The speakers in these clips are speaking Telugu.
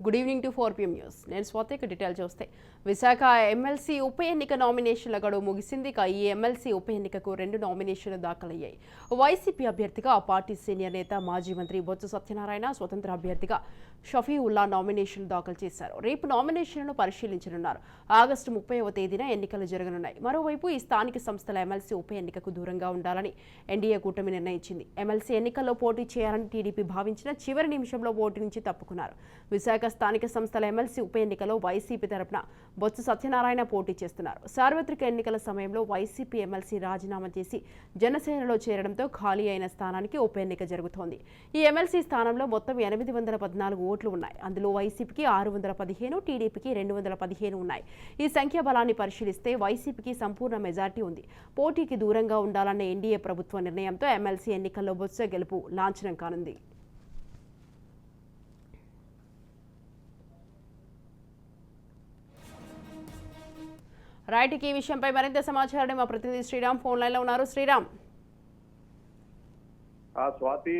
Good evening to 4 PM news. నేను స్వాతిక డీటెయిల్ చూస్తే విశాఖ ఎమ్మెల్సీ ఉప ఎన్నిక నామినేషన్ల గడువు ముగిసింది. ఈ ఎమ్మెల్సీ ఉప ఎన్నికకు 2 నామినేషన్లు దాఖలయ్యాయి. వైసీపీ అభ్యర్థిగా ఆ పార్టీ సీనియర్ నేత మాజీ మంత్రి బొత్స సత్యనారాయణ, స్వతంత్ర అభ్యర్థిగా షఫీవుల్లా నామినేషన్లు దాఖలు చేశారు. రేపు నామినేషన్లను పరిశీలించనున్నారు. ఆగస్టు 30వ తేదీన ఎన్నికలు జరగనున్నాయి. మరోవైపు ఈ స్థానిక సంస్థల ఎమ్మెల్సీ ఉప ఎన్నికకు దూరంగా ఉండాలని ఎన్డీఏ కూటమి నిర్ణయించింది. ఎమ్మెల్సీ ఎన్నికల్లో పోటీ చేయాలని టీడీపీ భావించిన చివరి నిమిషంలో పోటీ నుంచి తప్పుకున్నారు. విశాఖ స్థానిక సంస్థల ఎమ్మెల్సీ ఉప ఎన్నికలో వైసీపీ తరపున బొత్స సత్యనారాయణ పోటీ చేస్తున్నారు. సార్వత్రిక ఎన్నికల సమయంలో వైసీపీ ఎమ్మెల్సీ రాజీనామా చేసి జనసేనలో చేరడంతో ఖాళీ అయిన స్థానానికి ఉప ఎన్నిక జరుగుతోంది. ఈ ఎమ్మెల్సీ స్థానంలో మొత్తం 814 ఓట్లు ఉన్నాయి. అందులో వైసీపీకి 615, టీడీపీకి 215 ఉన్నాయి. ఈ సంఖ్యా బలాన్ని పరిశీలిస్తే వైసీపీకి సంపూర్ణ మెజార్టీ ఉంది. పోటీకి దూరంగా ఉండాలన్న ఎన్డీఏ ప్రభుత్వ నిర్ణయంతో ఎమ్మెల్సీ ఎన్నికల్లో బొత్స గెలుపు లాంఛనం కానుంది. రైట్, ఈ విషయంపై మరింత సమాచారం మా ప్రతినిధి శ్రీరామ్ ఫోన్ లైన్ లో ఉన్నారు. శ్రీరామ్. స్వాతి,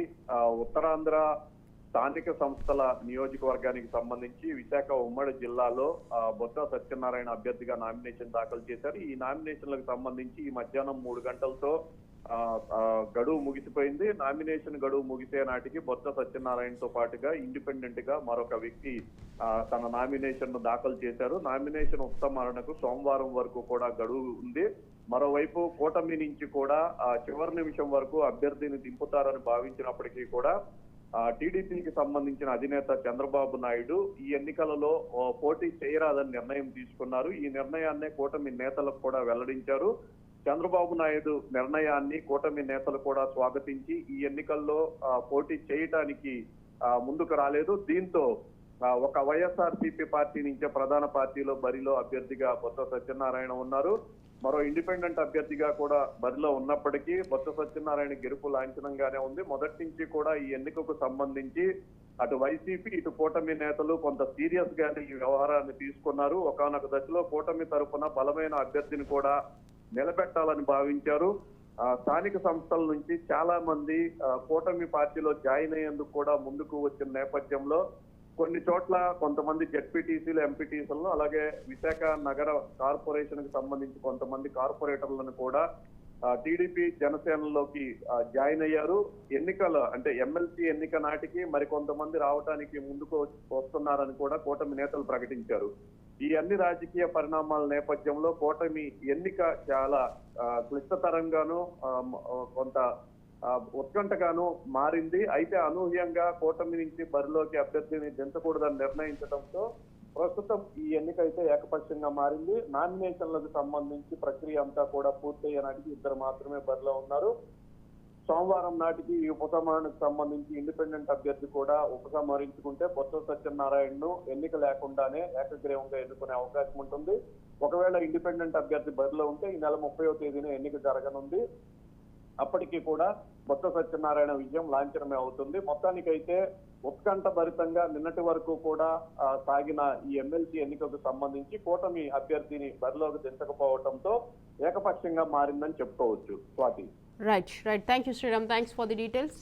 ఉత్తరాంధ్ర స్థానిక సంస్థల నియోజకవర్గానికి సంబంధించి విశాఖ ఉమ్మడి జిల్లాలో బొత్స సత్యనారాయణ అభ్యర్థిగా నామినేషన్ దాఖలు చేశారు. ఈ నామినేషన్లకు సంబంధించి ఈ మధ్యాహ్నం 3 గంటలతో గడువు ముగిసిపోయింది. నామినేషన్ గడువు ముగిసే నాటికి బొత్స సత్యనారాయణతో పాటుగా ఇండిపెండెంట్ గా మరొక వ్యక్తి తన నామినేషన్ ను దాఖలు చేశారు. నామినేషన్ ఉపసంహరణకు సోమవారం వరకు కూడా గడువు ఉంది. మరోవైపు కూటమి నుంచి కూడా చివరి నిమిషం వరకు అభ్యర్థిని దింపుతారని భావించినప్పటికీ కూడా టీడీపీకి సంబంధించిన అధినేత చంద్రబాబు నాయుడు ఈ ఎన్నికలలో పోటీ చేయరాదని నిర్ణయం తీసుకున్నారు. ఈ నిర్ణయాన్నే కూటమి నేతలకు కూడా వెల్లడించారు. చంద్రబాబు నాయుడు నిర్ణయాన్ని కూటమి నేతలు కూడా స్వాగతించి ఈ ఎన్నికల్లో పోటీ చేయటానికి ముందుకు రాలేదు. దీంతో ఒక వైఎస్ఆర్సీపీ పార్టీ నుంచే ప్రధాన పార్టీలో బరిలో అభ్యర్థిగా బొత్స సత్యనారాయణ ఉన్నారు. మరో ఇండిపెండెంట్ అభ్యర్థిగా కూడా బరిలో ఉన్నప్పటికీ బొత్స సత్యనారాయణ గెలుపు లాంఛనంగానే ఉంది. మొదటి నుంచి కూడా ఈ ఎన్నికకు సంబంధించి అటు వైసీపీ ఇటు కూటమి నేతలు కొంత సీరియస్ గానే ఈ వ్యవహారాన్ని తీసుకున్నారు. ఒకానొక దశలో కూటమి తరఫున బలమైన అభ్యర్థిని కూడా నిలబెట్టాలని భావించారు. స్థానిక సంస్థల నుంచి చాలా మంది కూటమి పార్టీలో జాయిన్ అయ్యేందుకు కూడా ముందుకు వచ్చిన నేపథ్యంలో కొన్ని చోట్ల కొంతమంది జెడ్పీటీసీలు, ఎంపీటీసీలను, అలాగే విశాఖ నగర కార్పొరేషన్ కి సంబంధించి కొంతమంది కార్పొరేటర్లను కూడా టీడీపీ జనసేనలోకి జాయిన్ అయ్యారు. ఎన్నికల అంటే ఎమ్మెల్సీ ఎన్నిక నాటికి మరికొంతమంది రావడానికి ముందుకు వస్తున్నారని కూడా కూటమి నేతలు ప్రకటించారు. ఈ అన్ని రాజకీయ పరిణామాల నేపథ్యంలో కూటమి ఎన్నిక చాలా క్లిష్టతరంగాను కొంత ఉత్కంఠగాను మారింది. అయితే అనూహ్యంగా కూటమి నుంచి బరిలోకి అభ్యర్థిని దించకూడదని నిర్ణయించడంతో ప్రస్తుతం ఈ ఎన్నిక అయితే ఏకపక్షంగా మారింది. నామినేషన్లకు సంబంధించి ప్రక్రియ అంతా కూడా పూర్తయ్యే నాటికి 2 మాత్రమే బరిలో ఉన్నారు. సోమవారం నాటికి ఈ ఉపసంహరణకు సంబంధించి ఇండిపెండెంట్ అభ్యర్థి కూడా ఉపసంహరించుకుంటే బొత్స సత్యనారాయణను ఎన్నిక లేకుండానే ఏకగ్రీవంగా ఎన్నుకునే అవకాశం ఉంటుంది. ఒకవేళ ఇండిపెండెంట్ అభ్యర్థి బరిలో ఉంటే ఈ నెల 30వ తేదీన ఎన్నిక జరగనుంది. అప్పటికి కూడా బొత్స సత్యనారాయణ విజయం లాంఛనమే అవుతుంది. మొత్తానికైతే ఉత్కంఠ భరితంగా నిన్నటి వరకు కూడా సాగిన ఈ ఎమ్మెల్సీ ఎన్నికకు సంబంధించి కూటమి అభ్యర్థిని బరిలోకి దించకపోవడంతో ఏకపక్షంగా మారిందని చెప్పుకోవచ్చు. Swathi. Right. Thank you Sriram. Thanks for the details.